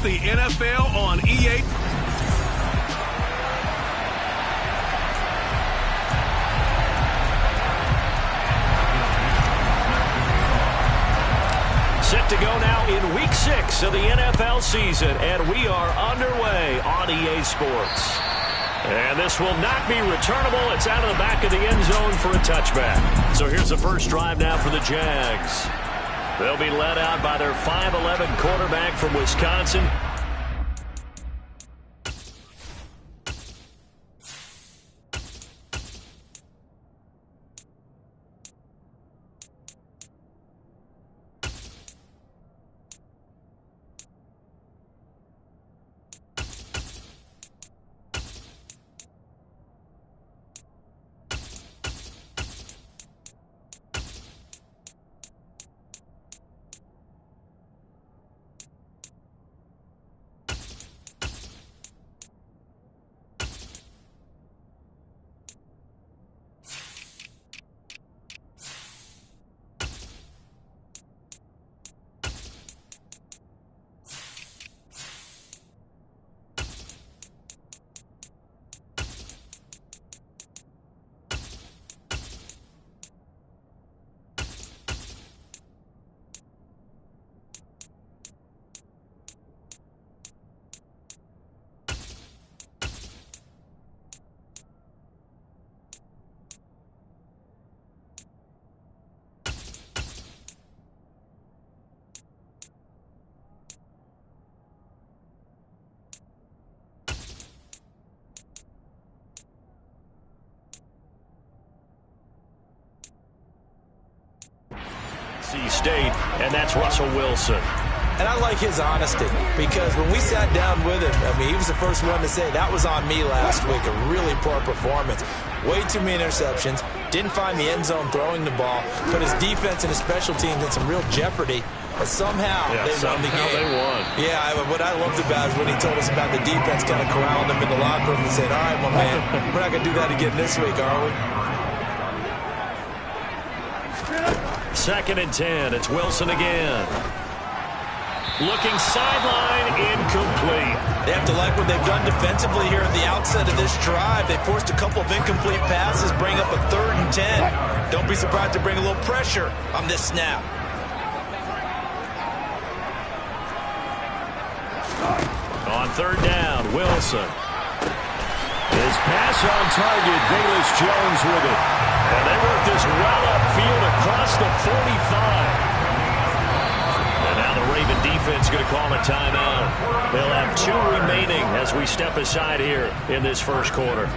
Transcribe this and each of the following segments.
the NFL on EA. Set to go now in Week 6 of the NFL season, and we are underway on EA Sports. And this will not be returnable. It's out of the back of the end zone for a touchback. So here's the first drive now for the Jags. They'll be led out by their 5'11" quarterback from Wisconsin. State, and that's Russell Wilson. And I like his honesty, because when we sat down with him, I mean, he was the first one to say, that was on me last week, a really poor performance. Way too many interceptions, didn't find the end zone throwing the ball, put his defense and his special teams in some real jeopardy, but somehow they won the game. They won. Yeah, what I loved about it is when he told us about the defense kind of corralling him in the locker room and said, all right, well, man, we're not going to do that again this week, are we? 2nd and 10. It's Wilson again. Looking sideline, incomplete. They have to like what they've done defensively here at the outset of this drive. They forced a couple of incomplete passes, bring up a 3rd and 10. Don't be surprised to bring a little pressure on this snap. On 3rd down, Wilson. His pass on target, Velus-Jones with it. And they work this well upfield across the 45. And now the Raven defense going to call a timeout. They'll have 2 remaining as we step aside here in this first quarter.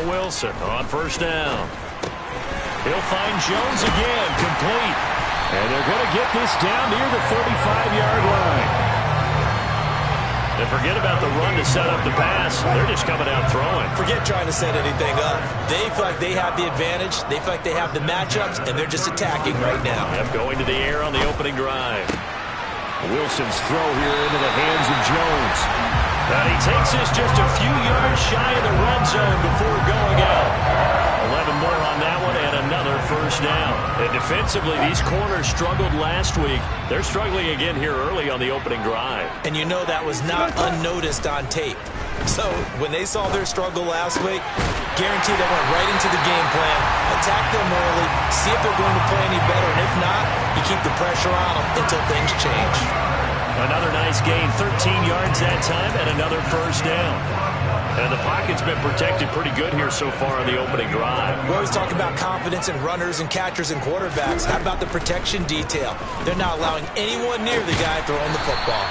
Wilson on 1st down. He'll find Jones again, complete. And they're going to get this down near the 35-yard line. And forget about the run to set up the pass. They're just coming out throwing. Forget trying to set anything up. They feel like they have the advantage. They feel like they have the matchups, and they're just attacking right now. Yep, going to the air on the opening drive. Wilson's throw here into the hands of Jones. And he takes this just a few yards shy of the red zone before going out. 11 more on that one and another 1st down. And defensively, these corners struggled last week. They're struggling again here early on the opening drive. And you know that was not unnoticed on tape. So when they saw their struggle last week, guaranteed they went right into the game plan, attack them early, see if they're going to play any better, and if not, you keep the pressure on them until things change. Another nice gain, 13 yards that time, and another 1st down. And the pocket's been protected pretty good here so far on the opening drive. We always talk about confidence in runners and catchers and quarterbacks. How about the protection detail? They're not allowing anyone near the guy throwing the football.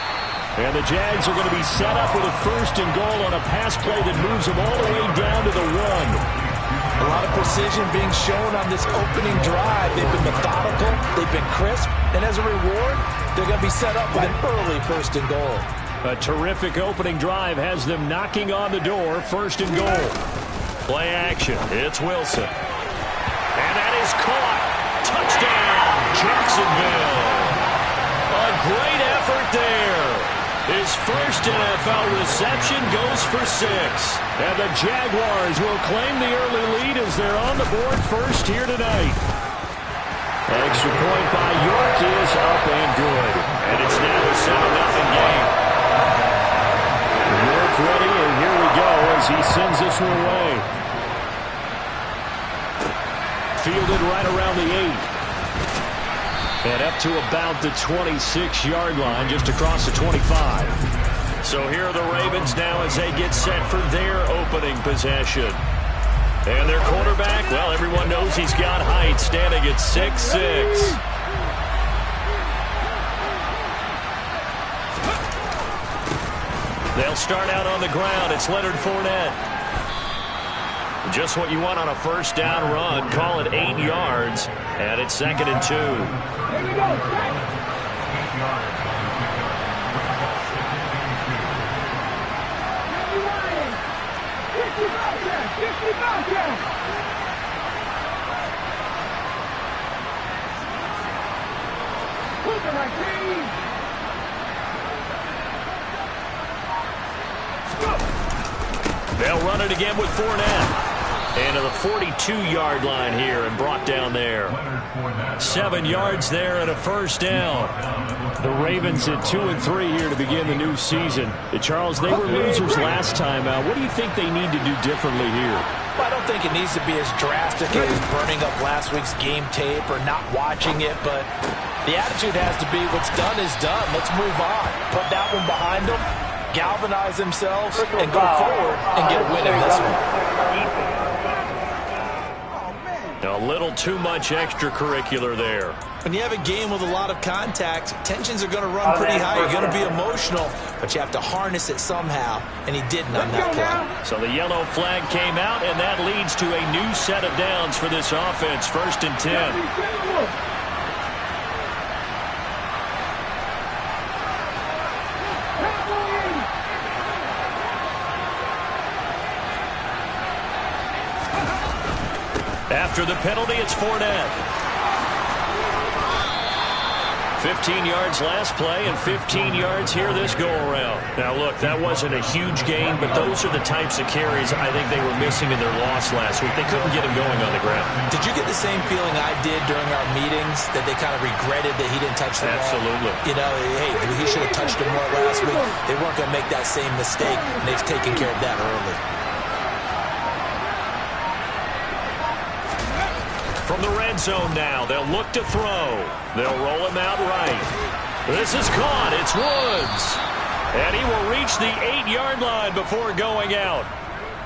And the Jags are going to be set up with a 1st and goal on a pass play that moves them all the way down to the 1. A lot of precision being shown on this opening drive. They've been methodical, they've been crisp, and as a reward, they're going to be set up with an early 1st and goal. A terrific opening drive has them knocking on the door, 1st and goal. Play action, it's Wilson. And that is caught. Touchdown. Jacksonville. A great effort there. His first NFL reception goes for 6. And the Jaguars will claim the early lead as they're on the board first here tonight. Extra point by York is up and good. And it's now a 7-0 game. York ready, and here we go as he sends this one away. Fielded right around the 8. And up to about the 26-yard line, just across the 25. So here are the Ravens now as they get set for their opening possession. And their quarterback, well, everyone knows he's got height, standing at 6'6". They'll start out on the ground. It's Leonard Fournette. Just what you want on a first down run. Call it 8 yards. And it's 2nd and 2. Here we go. They'll run it again with Fournette. And to the 42-yard line here and brought down there. 7 yards there and a first down. The Ravens at 2-3 here to begin the new season. Charles, they were losers last time out. What do you think they need to do differently here? Well, I don't think it needs to be as drastic as burning up last week's game tape or not watching it, but the attitude has to be what's done is done. Let's move on. Put that one behind them, galvanize themselves, and go forward and get a win in this one. A little too much extracurricular there. When you have a game with a lot of contact, tensions are going to run pretty high. You're going to be emotional, but you have to harness it somehow, and he didn't on that play. So the yellow flag came out, and that leads to a new set of downs for this offense. 1st and 10. After the penalty, it's Fournette. 15 yards last play and 15 yards here this go-around. Now, look, that wasn't a huge gain, but those are the types of carries I think they were missing in their loss last week. They couldn't get him going on the ground. Did you get the same feeling I did during our meetings, that they kind of regretted that he didn't touch the ball? Absolutely. You know, hey, he should have touched him more last week. They weren't going to make that same mistake, and they've taken care of that early. From the red zone now, they'll look to throw. They'll roll him out right. This is caught. It's Woods. And he will reach the 8-yard line before going out.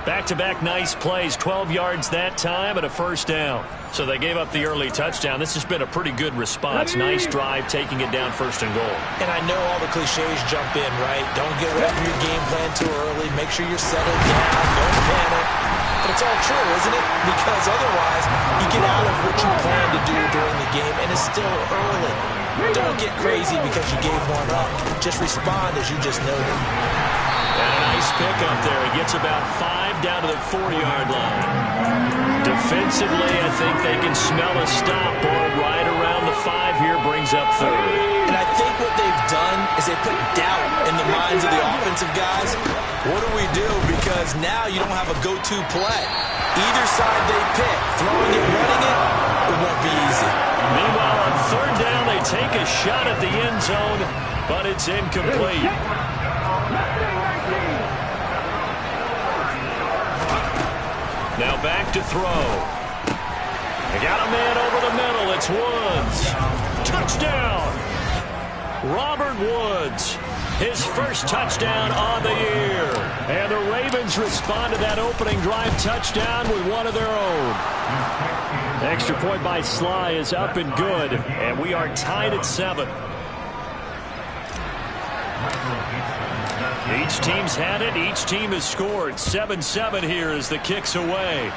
Back-to-back nice plays, 12 yards that time and a first down. So they gave up the early touchdown. This has been a pretty good response. Nice drive, taking it down 1st and goal. And I know all the cliches jump in, right? Don't get away from your game plan too early. Make sure you're settled down. Don't panic. But it's all true, isn't it? Because otherwise, you get out of what you plan to do during the game, and it's still early. Don't get crazy because you gave one up. Just respond as you just noted. And a nice pickup there. He gets about 5 down to the 4-yard line. Defensively, I think they can smell a stop. Ball right around the 5 here, brings up 3rd. And I think what they've done is they put doubt in the minds of the offensive guys. What do we do? Because now you don't have a go-to play. Either side they pick, throwing it, running it, it won't be easy. Meanwhile, on 3rd down, they take a shot at the end zone, but it's incomplete. Now back to throw. They got a man over the middle. It's Woods. Touchdown! Robert Woods, his first touchdown on the year. And the Ravens respond to that opening drive touchdown with one of their own. Extra point by Sly is up and good, and we are tied at 7. Each team's had it. Each team has scored. 7-7 here as the kick's away.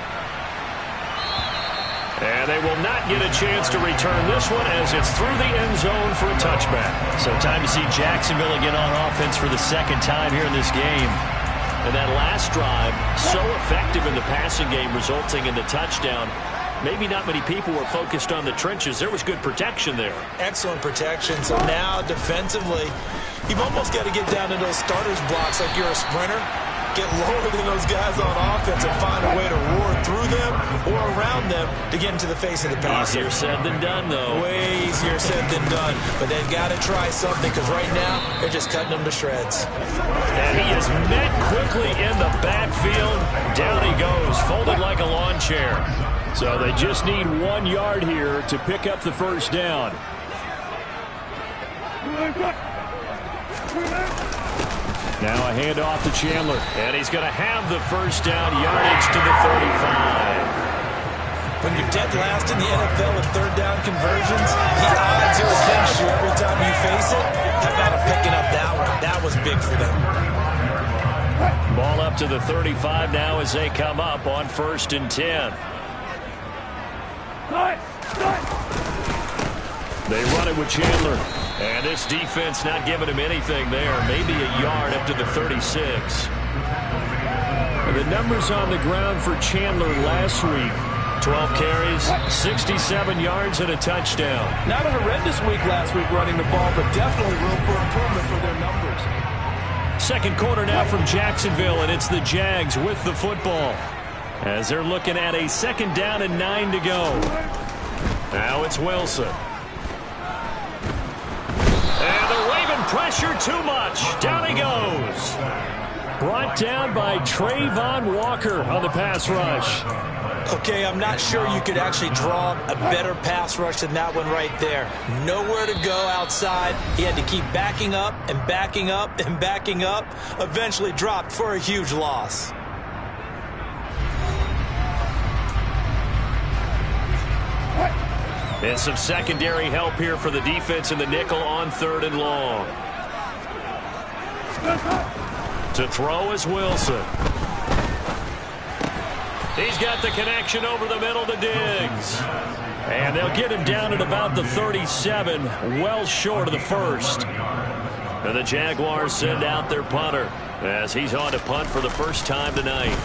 And they will not get a chance to return this one as it's through the end zone for a touchback. So time to see Jacksonville again on offense for the 2nd time here in this game. And that last drive, so effective in the passing game, resulting in the touchdown. maybe not many people were focused on the trenches. There was good protection there. Excellent protection. So now defensively, you've almost got to get down to those starters blocks like you're a sprinter. Get lower than those guys on offense and find a way to roar through them or around them to get into the face of the passer. Easier said than done, though. Way easier said than done. But they've got to try something because right now they're just cutting them to shreds. And he is met quickly in the backfield. Down he goes, folded like a lawn chair. So they just need 1 yard here to pick up the first down. Now a handoff to Chandler. And he's going to have the first down, yardage to the 35. When you're dead last in the NFL in third down conversions, the odds are against you every time you face it. How about picking up that one? That was big for them. Ball up to the 35 now as they come up on 1st and 10. They run it with Chandler. And this defense not giving him anything there. Maybe a yard up to the 36. The numbers on the ground for Chandler last week. 12 carries, 67 yards, and a touchdown. Not a horrendous week last week running the ball, but definitely room for improvement for their numbers. Second quarter now from Jacksonville, and it's the Jags with the football. As they're looking at a 2nd down and 9 to go. Now it's Wilson. And the Raven pressure too much. Down he goes. Brought down by Trayvon Walker on the pass rush. Okay, I'm not sure you could actually draw a better pass rush than that one right there. Nowhere to go outside. He had to keep backing up and backing up and backing up. Eventually dropped for a huge loss. And some secondary help here for the defense in the nickel on 3rd and long. To throw is Wilson. He's got the connection over the middle to Diggs. And they'll get him down at about the 37, well short of the 1st. And the Jaguars send out their punter as he's on to punt for the first time tonight.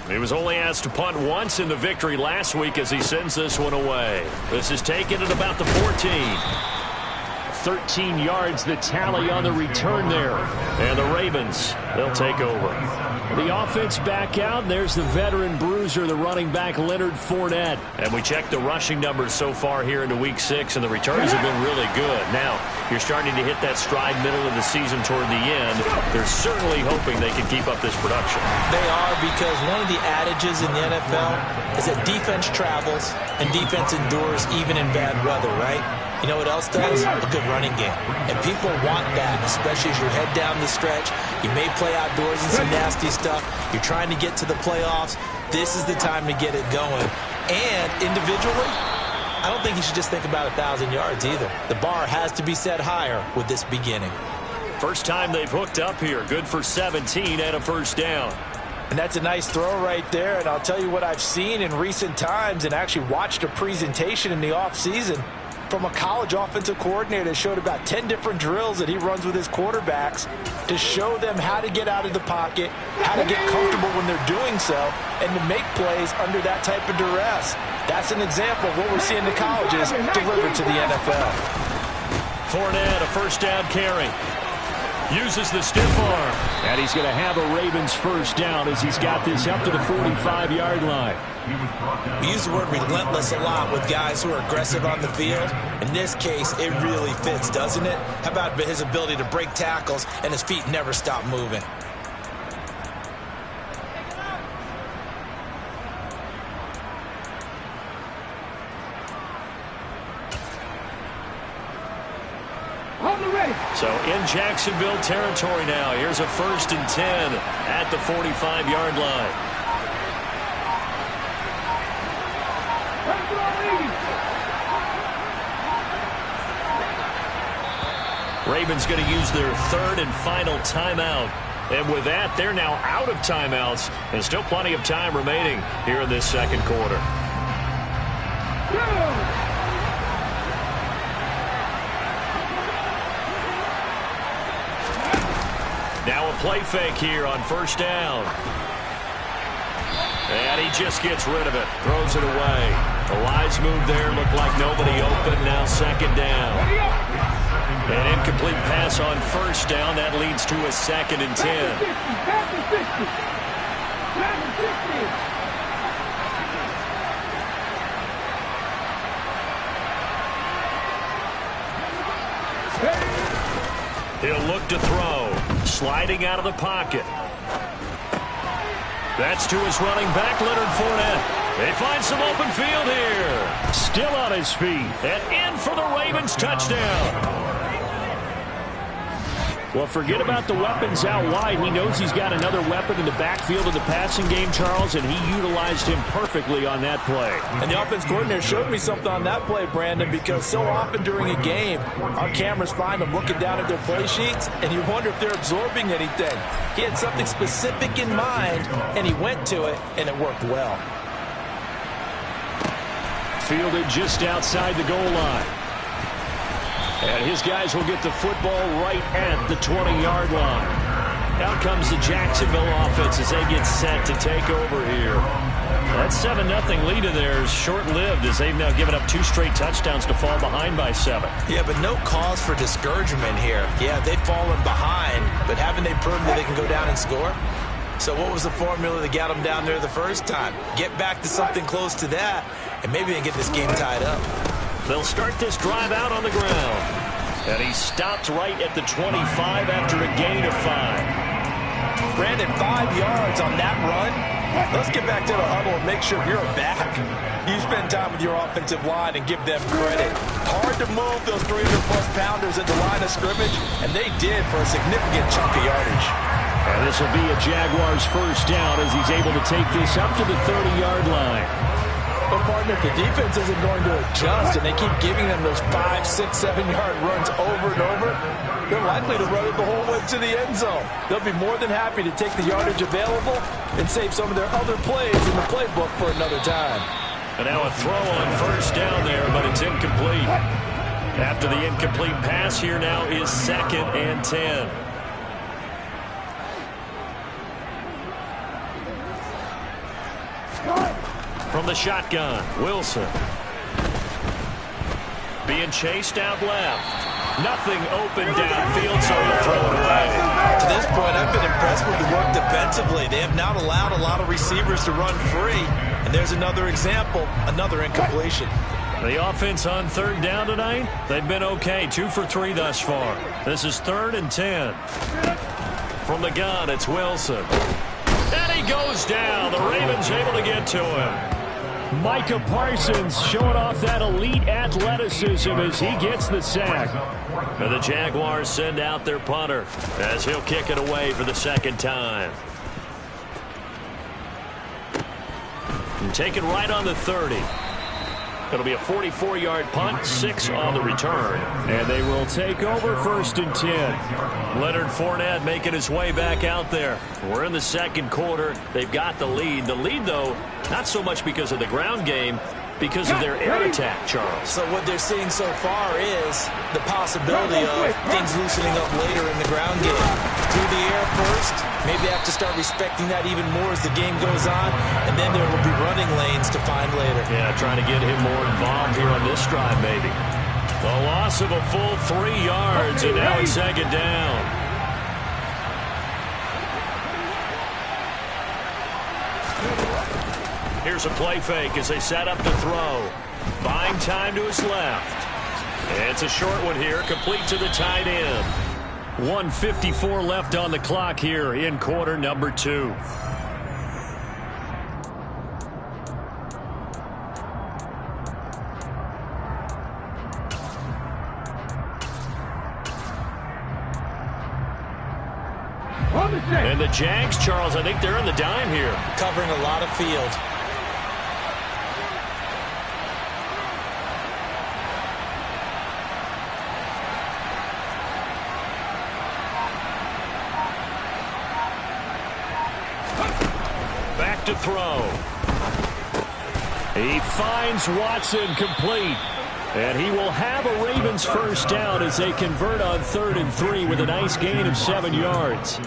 He was only asked to punt once in the victory last week as he sends this one away. This is taken at about the 14. 13 yards the tally on the return there. And the Ravens, they'll take over. The offense back out. There's the veteran bruiser, the running back Leonard Fournette. And we checked the rushing numbers so far here into Week 6, and the returns have been really good. Now, you're starting to hit that stride middle of the season toward the end. They're certainly hoping they can keep up this production. They are, because one of the adages in the NFL is that defense travels and defense endures even in bad weather, right? You know what else does? A good running game. And people want that, especially as you head down the stretch. You may play outdoors in some nasty stuff. You're trying to get to the playoffs. This is the time to get it going. And individually, I don't think you should just think about 1,000 yards either. The bar has to be set higher with this beginning. First time they've hooked up here. Good for 17 and a first down. And that's a nice throw right there. And I'll tell you what I've seen in recent times and actually watched a presentation in the offseason from a college offensive coordinator that showed about 10 different drills that he runs with his quarterbacks to show them how to get out of the pocket, how to get comfortable when they're doing so, and to make plays under that type of duress. That's an example of what we're seeing in the colleges delivered to the NFL. Fournette, a first down carry. Uses the stiff arm. And he's going to have a Ravens first down as he's got this up to the 45-yard line. We use the word relentless a lot with guys who are aggressive on the field. In this case, it really fits, doesn't it? How about his ability to break tackles and his feet never stop moving? So in Jacksonville territory now. Here's a 1st and 10 at the 45-yard line. Ravens going to use their 3rd and final timeout. And with that, they're now out of timeouts. And still plenty of time remaining here in this second quarter. Now a play fake here on first down. And he just gets rid of it. Throws it away. The wise move there. Looked like nobody open. Now second down. An incomplete pass on first down. That leads to a 2nd and 10. He'll look to throw. Sliding out of the pocket. That's to his running back, Leonard Fournette. They find some open field here. Still on his feet. And in for the Ravens touchdown. Well, forget about the weapons out wide. He knows he's got another weapon in the backfield of the passing game, Charles, and he utilized him perfectly on that play. And the offense coordinator showed me something on that play, Brandon, because so often during a game, our cameras find them looking down at their play sheets, and you wonder if they're absorbing anything. He had something specific in mind, and he went to it, and it worked well. Fielded just outside the goal line. And his guys will get the football right at the 20-yard line. Out comes the Jacksonville offense as they get set to take over here. That 7-0 lead of theirs short-lived as they've now given up 2 straight touchdowns to fall behind by 7. Yeah, but no cause for discouragement here. Yeah, they've fallen behind, but haven't they proven that they can go down and score? So what was the formula that got them down there the first time? Get back to something close to that, and maybe they can get this game tied up. They'll start this drive out on the ground. And he stopped right at the 25 after a gain of 5. Brandon, 5 yards on that run. Let's get back to the huddle and make sure you're back. You spend time with your offensive line and give them credit. Hard to move those 300-plus pounders at the line of scrimmage, and they did for a significant chunk of yardage. And this will be a Jaguars first down as he's able to take this up to the 30-yard line. But, partner, if the defense isn't going to adjust and they keep giving them those 5, 6, 7-yard runs over and over, they're likely to run it the whole way to the end zone. They'll be more than happy to take the yardage available and save some of their other plays in the playbook for another time. And now a throw on first down there, but it's incomplete. After the incomplete pass, here now is 2nd and 10. From the shotgun, Wilson. Being chased out left. Nothing open downfield, so he'll throw it away. To this point, I've been impressed with the work defensively. They have not allowed a lot of receivers to run free. And there's another example, another incompletion. The offense on 3rd down tonight, they've been okay. 2 for 3 thus far. This is 3rd and 10. From the gun, it's Wilson. And he goes down. The Ravens able to get to him. Micah Parsons showing off that elite athleticism as he gets the sack. And the Jaguars send out their punter as he'll kick it away for the 2nd time. And take it right on the 30. It'll be a 44-yard punt, 6 on the return. And they will take over 1st and 10. Leonard Fournette making his way back out there. We're in the 2nd quarter. They've got the lead. The lead, though, not so much because of the ground game, because of their air attack, Charles. So what they're seeing so far is the possibility of things loosening up later in the ground game. Through the air first, maybe they have to start respecting that even more as the game goes on, and then there will be running lanes to find later. Yeah, trying to get him more involved here on this drive, maybe. The loss of a full 3 yards, and now it's 2nd down. Here's a play fake as they set up to throw. Buying time to his left. It's a short one here, complete to the tight end. 1:54 left on the clock here in quarter number 2. And the Jags, Charles, I think they're on the dime here. Covering a lot of field. Back to throw. He finds Watson complete. And he will have a Ravens first down as they convert on 3rd and 3 with a nice gain of 7 yards.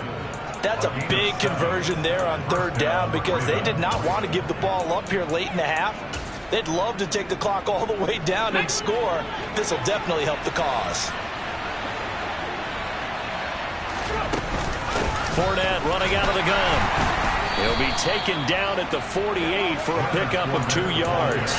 That's a big conversion there on 3rd down because they did not want to give the ball up here late in the half. They'd love to take the clock all the way down and score. This will definitely help the cause. Fournette running out of the gun. He'll be taken down at the 48 for a pickup of 2 yards.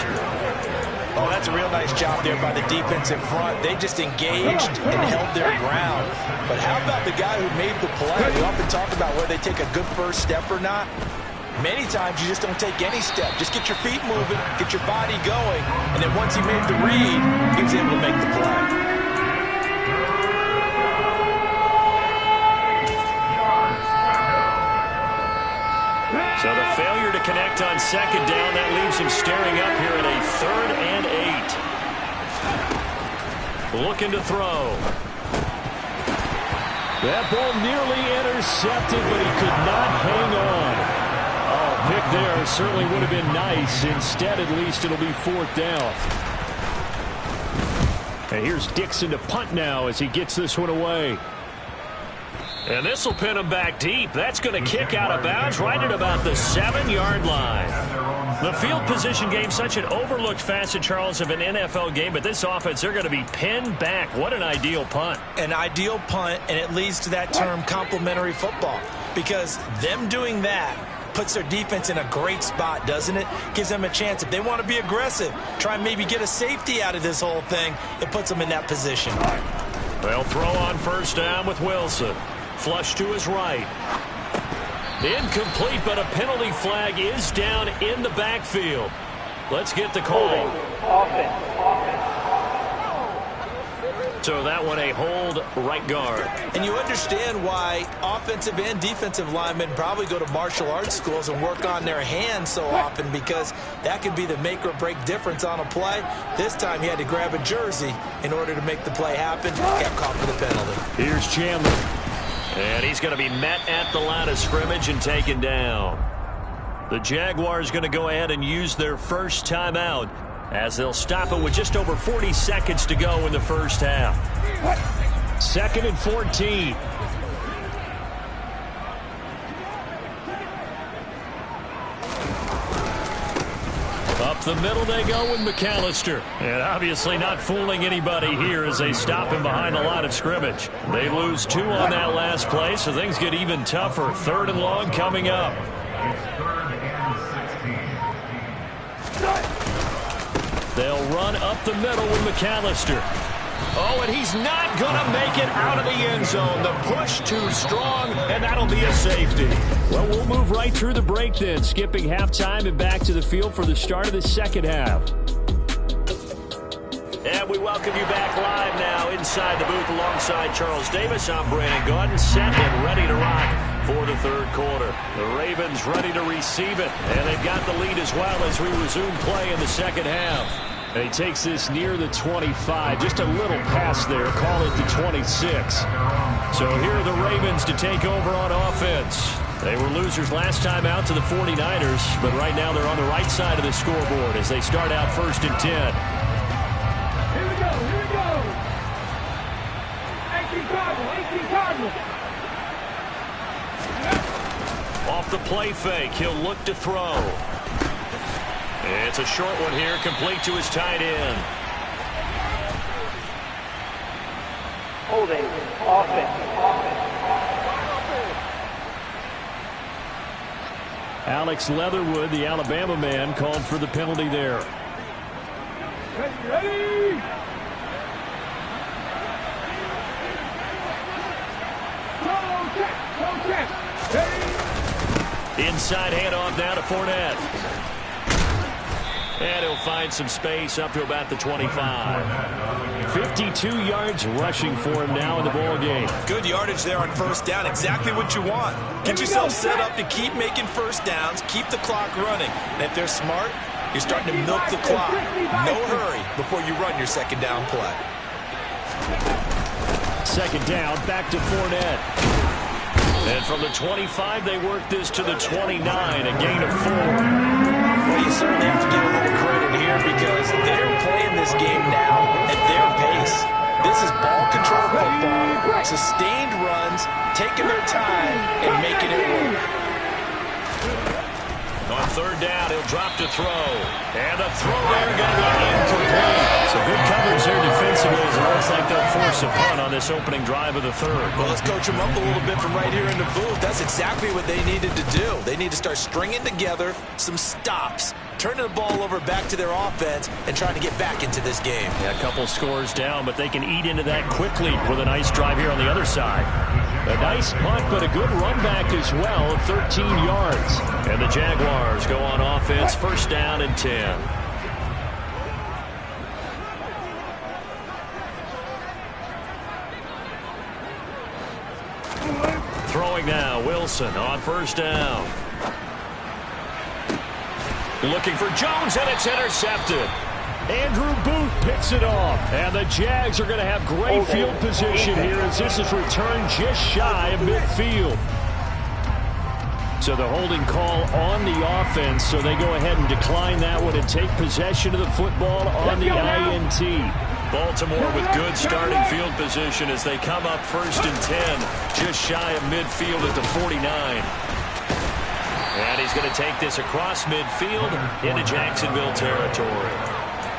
Oh, that's a real nice job there by the defensive front. They just engaged and held their ground. But how about the guy who made the play? We often talk about whether they take a good first step or not. Many times you just don't take any step. Just get your feet moving, get your body going, and then once he made the read, he was able to make the play. So the failure to connect on second down, that leaves him staring up here at a 3rd and 8. Looking to throw. That ball nearly intercepted, but he could not hang on. Oh, pick there certainly would have been nice. Instead, at least, it'll be 4th down. And here's Dixon to punt now as he gets this one away. And this will pin him back deep. That's going to kick out of bounds right at about the 7-yard line. The field position game, such an overlooked facet, Charles, of an NFL game. But this offense, they're going to be pinned back. What an ideal punt. An ideal punt, and it leads to that term complementary football. Because them doing that puts their defense in a great spot, doesn't it? Gives them a chance. If they want to be aggressive, try and maybe get a safety out of this whole thing, it puts them in that position. They'll throw on first down with Wilson. Flush to his right. Incomplete, but a penalty flag is down in the backfield. Let's get the call. So that one a hold, right guard. And you understand why offensive and defensive linemen probably go to martial arts schools and work on their hands so often, because that could be the make or break difference on a play. This time he had to grab a jersey in order to make the play happen. Got caught for the penalty. Here's Chandler. And he's going to be met at the line of scrimmage and taken down. The Jaguars going to go ahead and use their first timeout as they'll stop it with just over 40 seconds to go in the first half. 2nd and 14. Up the middle they go with McAllister. And obviously not fooling anybody here as they stop him behind the line of scrimmage. They lose 2 on that last play, so things get even tougher. 3rd and long coming up. They'll run up the middle with McAllister. Oh, and he's not going to make it out of the end zone. The push too strong, and that'll be a safety. Well, we'll move right through the break then, skipping halftime and back to the field for the start of the second half. And we welcome you back live now inside the booth alongside Charles Davis. I'm Brandon Gaudin, set and ready to rock for the 3rd quarter. The Ravens ready to receive it, and they've got the lead as well as we resume play in the second half. And he takes this near the 25. Just a little pass there. Call it the 26. So here are the Ravens to take over on offense. They were losers last time out to the 49ers, but right now they're on the right side of the scoreboard as they start out 1st and 10. Here we go. 18 Cardinal. Off the play fake, he'll look to throw. It's a short one here, complete to his tight end. Holding. Offense. Alex Leatherwood, the Alabama man, called for the penalty there. Ready. Go check. Inside handoff now to Fournette. And he'll find some space up to about the 25. 52 yards rushing for him now in the ball game. Good yardage there on first down. Exactly what you want. Get yourself set up to keep making first downs, keep the clock running. And if they're smart, you're starting to milk the clock. No hurry before you run your second down play. Second down, back to Fournette. And from the 25, they work this to the 29, a gain of 4. Well, you certainly have to give a little credit here because they're playing this game now at their pace. This is ball control football, sustained runs, taking their time, and making it work. On third down, he'll drop to throw. And the throw there going to be incomplete. So good coverage there defensively as it looks like they'll force a punt on this opening drive of the third. Well, let's coach them up a little bit from right here in the booth. That's exactly what they needed to do. They need to start stringing together some stops, turning the ball over back to their offense, and trying to get back into this game. Yeah, a couple scores down, but they can eat into that quickly with a nice drive here on the other side. A nice punt, but a good run back as well of 13 yards. And the Jaguars go on offense, first down and 10. Throwing now, Wilson on first down. Looking for Jones, and it's intercepted. Andrew Booth picks it off. And the Jags are going to have great field position here as this is returned just shy of midfield. So the holding call on the offense, so they go ahead and decline that one and take possession of the football on the INT. Baltimore with good starting field position as they come up first and 10, just shy of midfield at the 49. And he's going to take this across midfield into Jacksonville territory.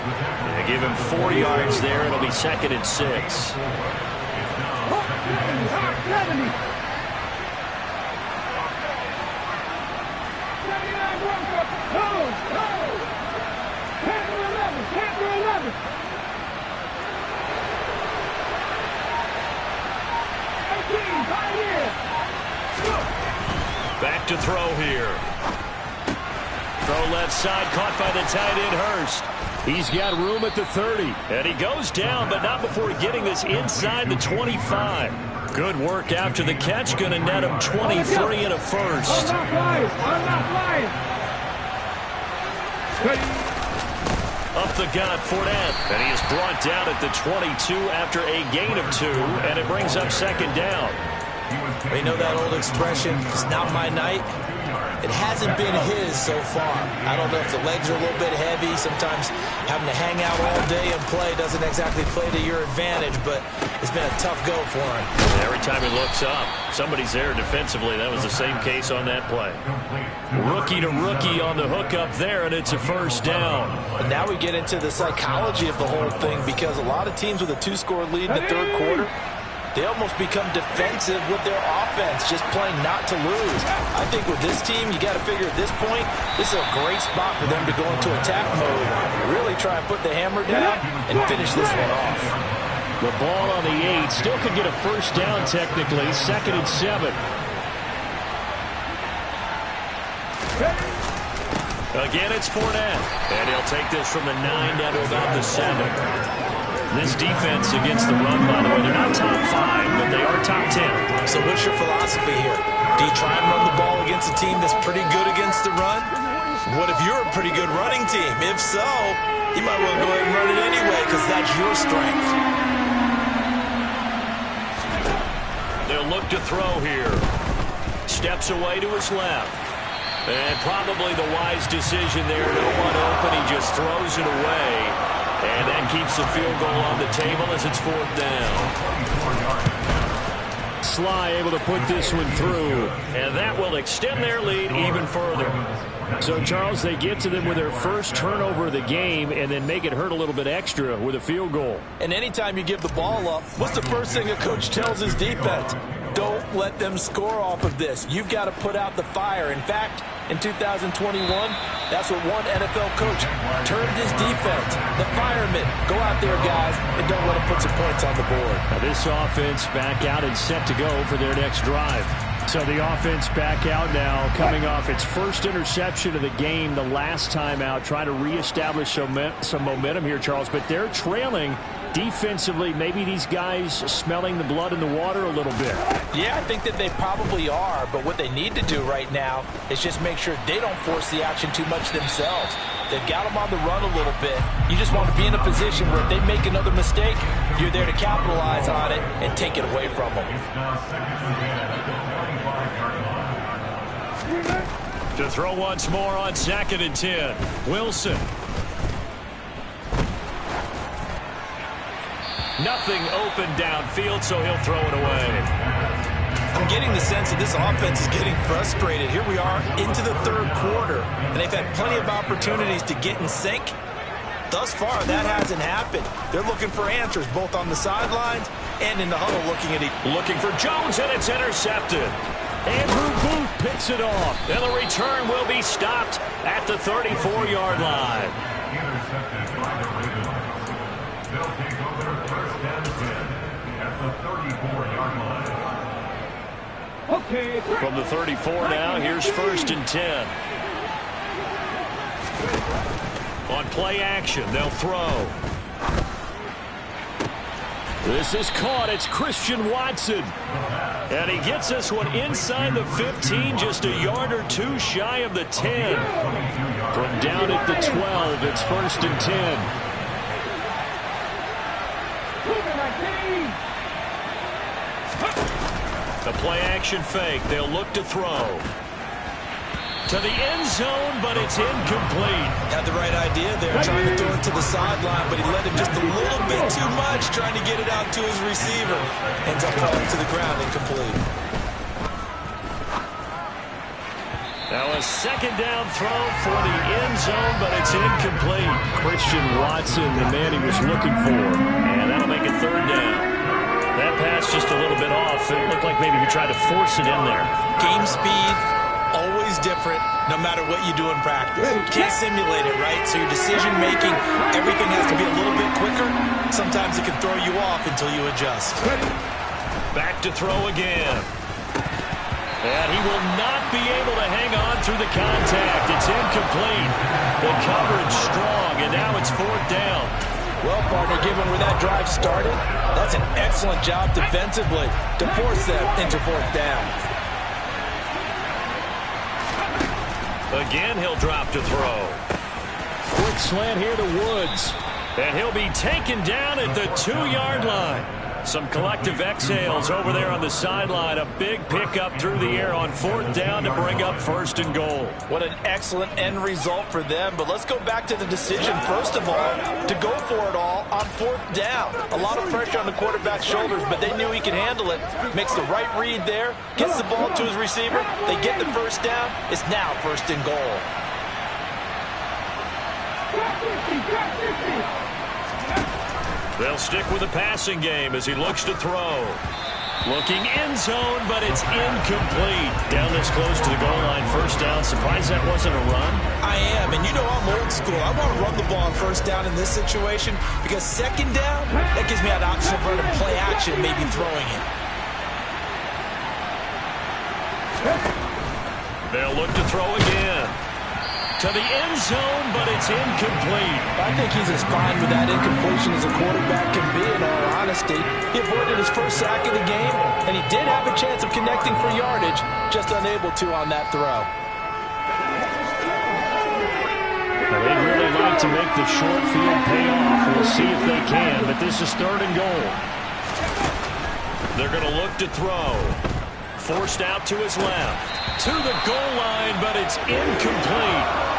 They give him 4 yards there. It'll be second and 6. Back to throw here. Throw left side, caught by the tight end Hurst. He's got room at the 30. And he goes down, but not before getting this inside the 25. Good work after the catch. Going to net him 23 and a first. I'm not flying. Up the gut, Fournette. And he is brought down at the 22 after a gain of 2. And it brings up second down. You know that old expression, it's not my night? It hasn't been his so far. I don't know if the legs are a little bit heavy. Sometimes having to hang out all day and play doesn't exactly play to your advantage, but it's been a tough go for him. Every time he looks up, somebody's there defensively. That was the same case on that play. Rookie to rookie on the hookup there, and it's a first down. And now we get into the psychology of the whole thing, because a lot of teams with a 2-score lead in the third quarter, they almost become defensive with their offense, just playing not to lose. I think with this team, you got to figure at this point, this is a great spot for them to go into attack mode, really try and put the hammer down and finish this one off. The ball on the 8, still could get a first down technically, second and 7. Again, it's Fournette. And he'll take this from the 9 down to about the 7. This defense against the run, by the way, they're not top 5, but they are top 10. So what's your philosophy here? Do you try and run the ball against a team that's pretty good against the run? What if you're a pretty good running team? If so, you might well go ahead and run it anyway, because that's your strength. They'll look to throw here. Steps away to his left. And probably the wise decision there. No one open. He just throws it away. And that keeps the field goal on the table as it's fourth down. Sly able to put this one through. And that will extend their lead even further. So, Charles, they get to them with their first turnover of the game and then make it hurt a little bit extra with a field goal. And anytime you give the ball up, what's the first thing a coach tells his defense? Don't let them score off of this. You've got to put out the fire. In fact, in 2021, that's what one NFL coach turned his defense. The firemen. Go out there, guys, and don't let them put some points on the board. Now this offense back out and set to go for their next drive. So the offense back out now, coming off its first interception of the game the last time out, trying to reestablish some momentum here, Charles. But they're trailing defensively. Maybe these guys smelling the blood in the water a little bit. Yeah, I think that they probably are. But what they need to do right now is just make sure they don't force the action too much themselves. They've got them on the run a little bit. You just want to be in a position where if they make another mistake, you're there to capitalize on it and take it away from them. To throw once more on second and 10. Wilson. Nothing open downfield, so he'll throw it away. I'm getting the sense that this offense is getting frustrated. Here we are into the third quarter, and they've had plenty of opportunities to get in sync. Thus far, that hasn't happened. They're looking for answers both on the sidelines and in the huddle looking for Jones, and it's intercepted. Andrew Booth picks it off. And the return will be stopped at the 34-yard line. Intercepted by the Ravens. They'll take over first and 10 at the 34-yard line. Okay. From the 34 now, here's first and 10. On play action, they'll throw. This is caught. It's Christian Watson. And he gets this one inside the 15, just a yard or two shy of the 10. From down at the 12, it's first and 10. The play action fake. They'll look to throw. To the end zone, but it's incomplete. Had the right idea there, trying to throw it to the sideline, but he let him just a little bit too much, trying to get it out to his receiver. Ends up falling to the ground, incomplete. Now a second down throw for the end zone, but it's incomplete. Christian Watson, the man he was looking for. And that'll make it third down. That pass just a little bit off. It looked like maybe he tried to force it in there. Game speed, always different, no matter what you do in practice. You can't simulate it, right? So your decision-making, everything has to be a little bit quicker. Sometimes it can throw you off until you adjust. Back to throw again. And he will not be able to hang on through the contact. It's incomplete. The coverage strong, and now it's fourth down. Well, partner, given where that drive started, that's an excellent job defensively to force them into fourth down. Again, he'll drop to throw. Quick slant here to Woods. And he'll be taken down at the 2-yard line. Some collective exhales over there on the sideline. A big pickup through the air on fourth down to bring up first and goal. What an excellent end result for them. But let's go back to the decision, first of all, to go for it all on fourth down. A lot of pressure on the quarterback's shoulders, but they knew he could handle it. Makes the right read there, gets the ball to his receiver. They get the first down. It's now first and goal. They'll stick with the passing game as he looks to throw. Looking end zone, but it's incomplete. Down this close to the goal line, first down. Surprised that wasn't a run? I am, and you know I'm old school. I want to run the ball on first down in this situation because second down, that gives me an option of running play action, maybe throwing it. They'll look to throw again. To the end zone, but it's incomplete. I think he's as fine with that incompletion as a quarterback can be, in all honesty. He avoided his first sack of the game, and he did have a chance of connecting for yardage, just unable to on that throw. Well, they'd really like to make the short field pay off. We'll see if they can, but this is third and goal. They're going to look to throw. Forced out to his left. To the goal line, but it's incomplete.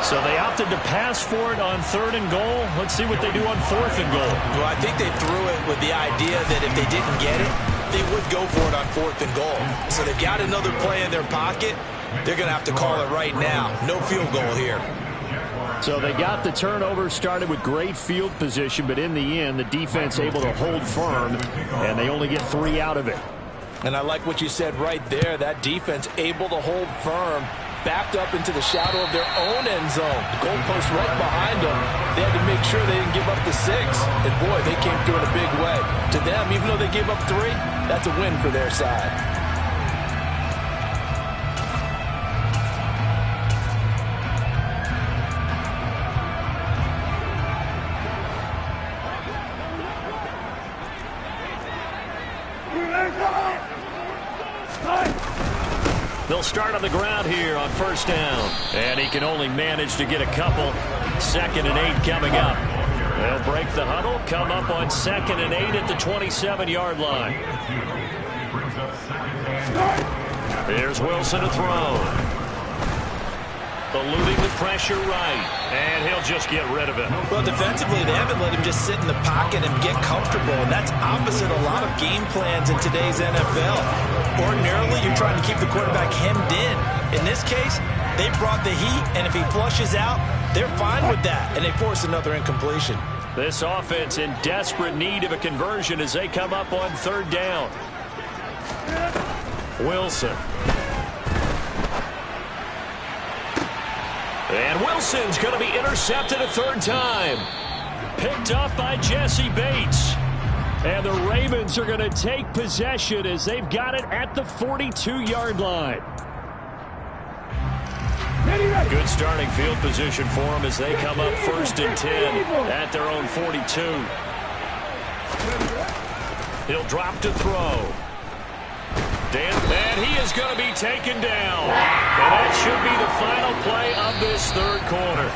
So they opted to pass for it on third and goal. Let's see what they do on fourth and goal. Well, I think they threw it with the idea that if they didn't get it, they would go for it on fourth and goal. So they've got another play in their pocket. They're going to have to call it right now. No field goal here. So they got the turnover, started with great field position, but in the end, the defense able to hold firm, and they only get 3 out of it. And I like what you said right there. That defense able to hold firm, backed up into the shadow of their own end zone. The goalpost right behind them. They had to make sure they didn't give up the 6. And boy, they came through in a big way. To them, even though they gave up 3, that's a win for their side. They'll start on the ground here on first down. And he can only manage to get a couple. 2nd and 8 coming up. They'll break the huddle, come up on 2nd and 8 at the 27-yard line. Here's Wilson to throw. Eluding the pressure right. And he'll just get rid of it. Well, defensively, they haven't let him just sit in the pocket and get comfortable, and that's opposite a lot of game plans in today's NFL. Ordinarily, you're trying to keep the quarterback hemmed in. In this case, they brought the heat, and if he flushes out, they're fine with that, and they force another incompletion. This offense in desperate need of a conversion as they come up on third down. Wilson. And Wilson's going to be intercepted a third time. Picked up by Jesse Bates. And the Ravens are going to take possession as they've got it at the 42-yard line. Good starting field position for them as they come up 1st and 10 at their own 42. He'll drop to throw. And he is going to be taken down. And that should be the final play of this third quarter.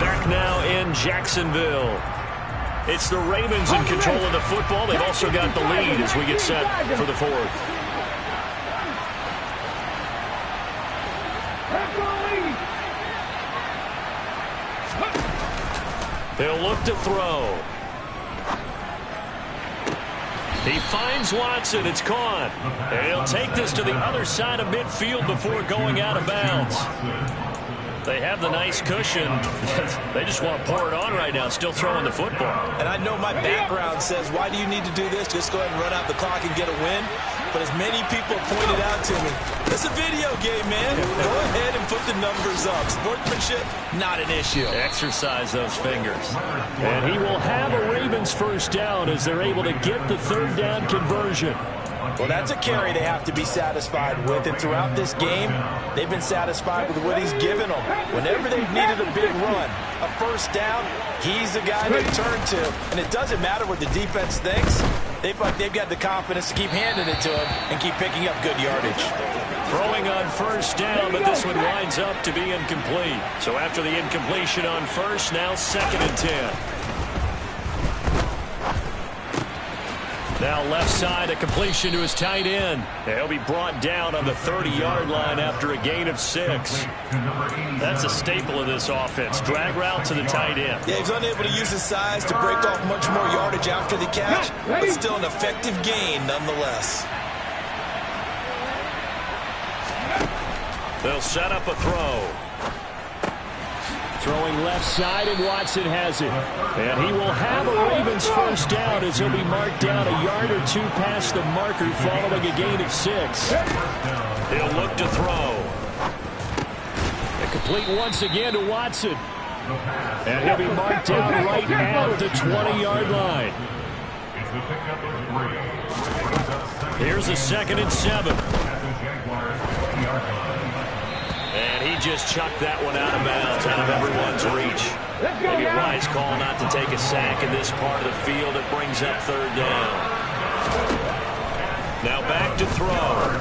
Back now in Jacksonville. It's the Ravens in control of the football. They've also got the lead as we get set for the fourth. They'll look to throw. He finds Watson. It's caught. And he'll take this to the other side of midfield before going out of bounds. They have the nice cushion. They just want to pour it on right now, still throwing the football. And I know my background says, why do you need to do this? Just go ahead and run out the clock and get a win. But as many people pointed out to me, it's a video game, man. Go ahead and put the numbers up. Sportsmanship, not an issue. Exercise those fingers. And he will have a Ravens first down as they're able to get the third down conversion. Well, that's a carry they have to be satisfied with. And throughout this game, they've been satisfied with what he's given them. Whenever they've needed a big run, a first down, he's the guy they turn to. And it doesn't matter what the defense thinks. They've got the confidence to keep handing it to him and keep picking up good yardage. Throwing on first down, but this one winds up to be incomplete. So after the incompletion on first, now 2nd and 10. Now left side, a completion to his tight end. He'll be brought down on the 30-yard line after a gain of 6. That's a staple of this offense. Drag route to the tight end. Yeah, he's unable to use his size to break off much more yardage after the catch, but still an effective gain nonetheless. They'll set up a throw. Throwing left side, and Watson has it. And he will have a Ravens first down as he'll be marked down a yard or two past the marker following a gain of 6. He'll look to throw. And complete once again to Watson. And he'll be marked down right at the 20-yard line. Here's a 2nd and 7. And he just chucked that one out of bounds, out of everyone's reach. Maybe a wise call not to take a sack in this part of the field. It brings up third down. Now back to throw.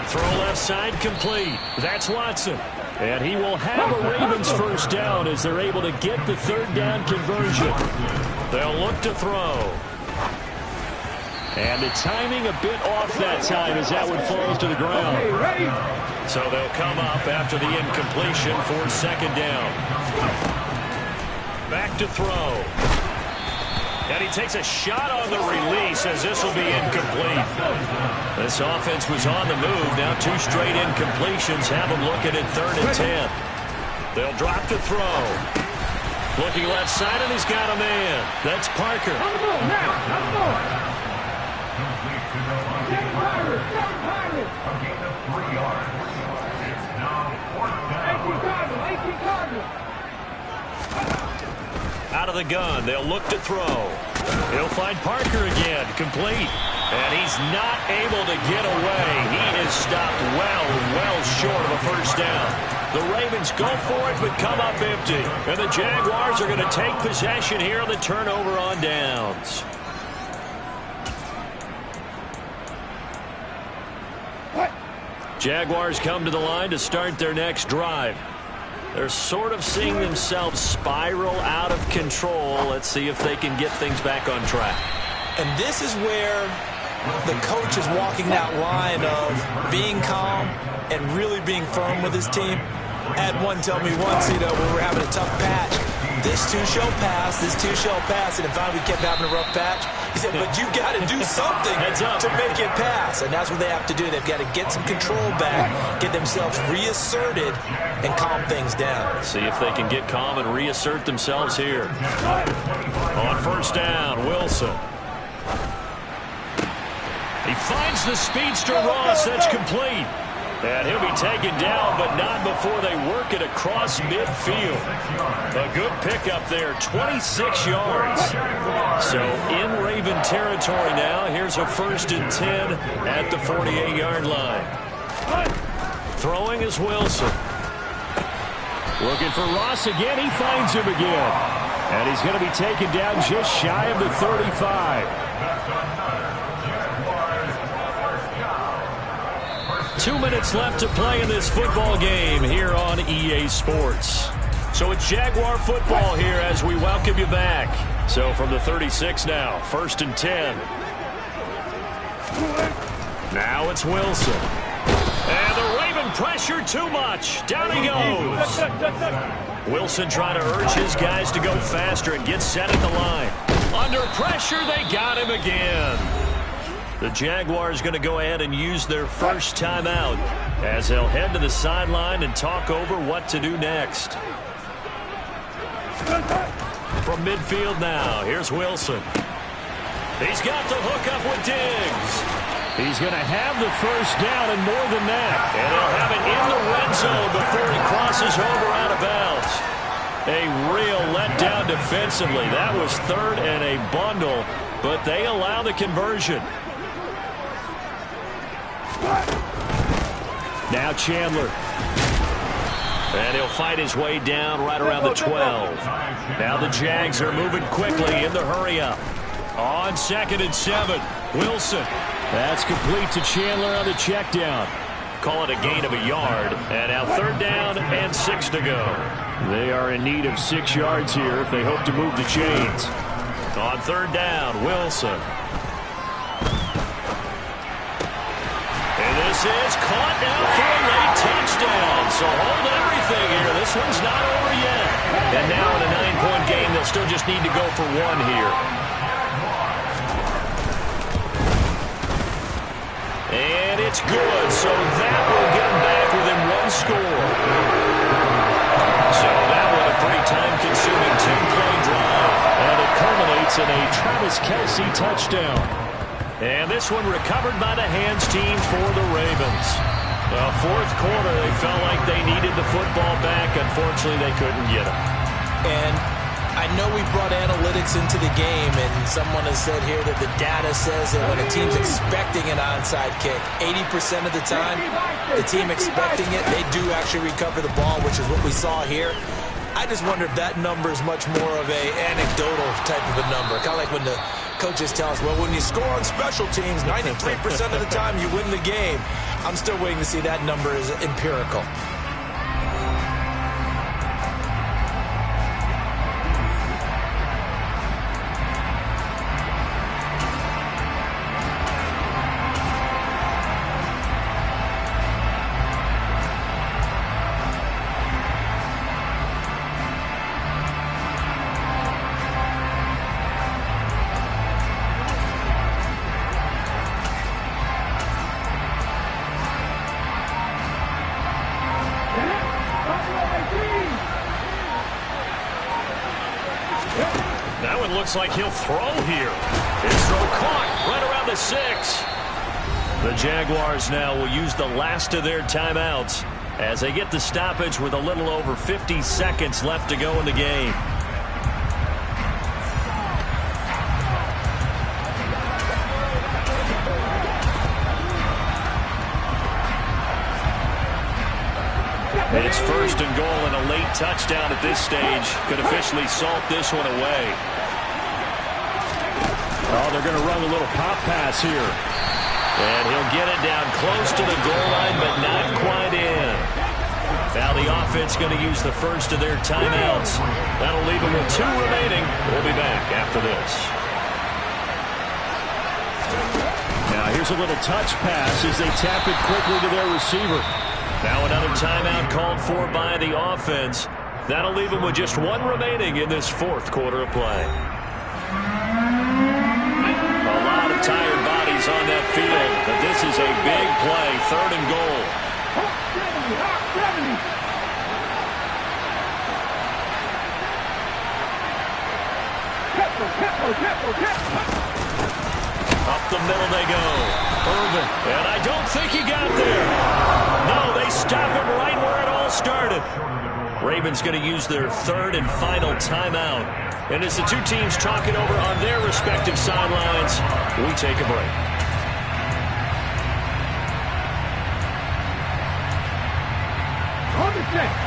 Throw left side complete. That's Watson. And he will have a Ravens first down as they're able to get the third down conversion. They'll look to throw. And the timing a bit off that time as that one falls to the ground. So they'll come up after the incompletion for 2nd down. Back to throw. And he takes a shot on the release as this will be incomplete. This offense was on the move. Now 2 straight incompletions have them looking at 3rd and 10. They'll drop to throw. Looking left side, and he's got a man. That's Parker. Out of the gun, they'll look to throw. He'll find Parker again, complete. And he's not able to get away. He is stopped well short of a first down. The Ravens go for it, but come up empty. And the Jaguars are going to take possession here on the turnover on downs. Jaguars come to the line to start their next drive. They're sort of seeing themselves spiral out of control. Let's see if they can get things back on track. And this is where the coach is walking that line of being calm and really being firm with his team. I had one tell me once, when we were having a tough patch, this too shall pass, and finally we kept having a rough patch. He said, but you got to do something to make it pass, and that's what they have to do. They've got to get some control back, get themselves reasserted, and calm things down. See if they can get calm and reassert themselves here. On first down, Wilson. He finds the speedster Ross. That's complete. And he'll be taken down, but not before they work it across midfield. A good pickup there, 26 yards. So in Raven territory now, here's a 1st and 10 at the 48-yard line. Throwing is Wilson. Looking for Ross again. He finds him again. And he's going to be taken down just shy of the 35. 2 minutes left to play in this football game here on EA Sports. So it's Jaguar football here as we welcome you back. So from the 36 now, 1st and 10. Now it's Wilson. And the Raven pressure too much. Down he goes. Wilson trying to urge his guys to go faster and get set at the line. Under pressure, they got him again. The Jaguars going to go ahead and use their first timeout as they'll head to the sideline and talk over what to do next. From midfield now, here's Wilson. He's got the hookup with Diggs. He's going to have the first down and more than that. And he'll have it in the red zone before he crosses over out of bounds. A real letdown defensively. That was 3rd and a bundle, but they allow the conversion. Now Chandler. And he'll fight his way down right around the 12. Now the Jags are moving quickly in the hurry-up. On 2nd and 7, Wilson. That's complete to Chandler on the check down. Call it a gain of a yard. And now 3rd down and 6 to go. They are in need of 6 yards here if they hope to move the chains. On 3rd down, Wilson. This is caught now for a late touchdown. So hold everything here. This one's not over yet. And now in a 9-point game, they'll still just need to go for 1 here. And it's good. So that will get them back within 1 score. So that was a pretty time-consuming 2-play drive. And it culminates in a Travis Kelce touchdown. And this one recovered by the hands team for the Ravens. Well, 4th quarter, they felt like they needed the football back. Unfortunately, they couldn't get it. And I know we brought analytics into the game, and someone has said here that the data says that when a team's expecting an onside kick, 80% of the time, the team expecting it, they do actually recover the ball, which is what we saw here. I just wonder if that number is much more of a anecdotal type of a number. Kind of like when the coaches tell us, well, when you score on special teams, 93% of the time you win the game. I'm still waiting to see that number is empirical. That one looks like he'll throw here. His throw caught right around the 6. The Jaguars now will use the last of their timeouts as they get the stoppage with a little over 50 seconds left to go in the game. It's 1st and goal, and a late touchdown at this stage could officially salt this one away. Oh, they're going to run a little pop pass here. And he'll get it down close to the goal line, but not quite in. Now the offense going to use the first of their timeouts. That'll leave them with 2 remaining. We'll be back after this. Now here's a little touch pass as they tap it quickly to their receiver. Now another timeout called for by the offense. That'll leave them with just one remaining in this fourth quarter of play. A lot of tired bodies on that field, but this is a big play, 3rd and goal. Up the middle they go. Irvin, and I don't think he got there. No, they stop him right where it all started. Ravens going to use their 3rd and final timeout. And as the two teams talk it over on their respective sidelines, we take a break.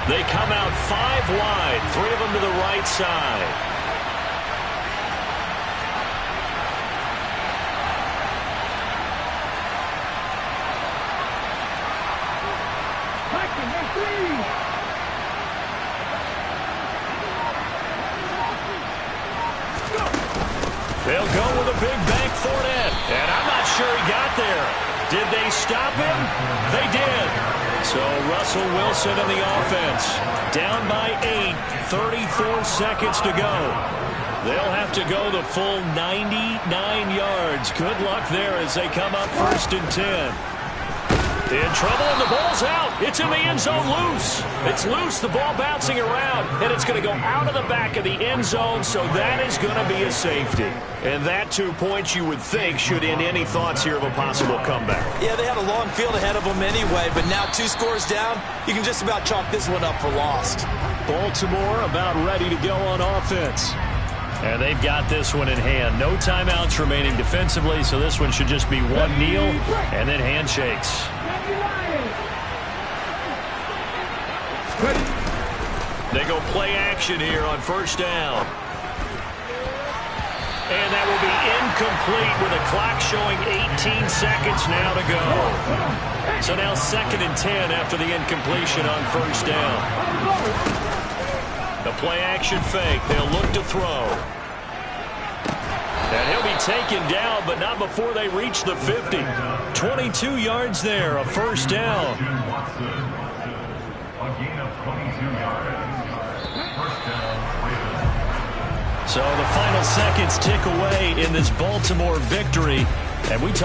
They come out 5 wide, 3 of them to the right side. They'll go with a big bank Fournette, and I'm not sure he got there. Did they stop him? They did. So Russell Wilson and the offense down by 8, 34 seconds to go. They'll have to go the full 99 yards. Good luck there as they come up 1st and 10. In trouble, and the ball's out. It's in the end zone loose. It's loose, the ball bouncing around, and it's going to go out of the back of the end zone, so that is going to be a safety. And that 2 points, you would think, should end any thoughts here of a possible comeback. Yeah, they had a long field ahead of them anyway, but now 2 scores down, you can just about chalk this one up for lost. Baltimore about ready to go on offense. And they've got this one in hand. No timeouts remaining defensively, so this one should just be one kneel and then handshakes. They go play action here on 1st down. And that will be incomplete with a clock showing 18 seconds now to go. So now 2nd and 10 after the incompletion on 1st down. The play action fake. They'll look to throw. And he'll be taken down, but not before they reach the 50. 22 yards there, a 1st down. So the final seconds tick away in this Baltimore victory. And we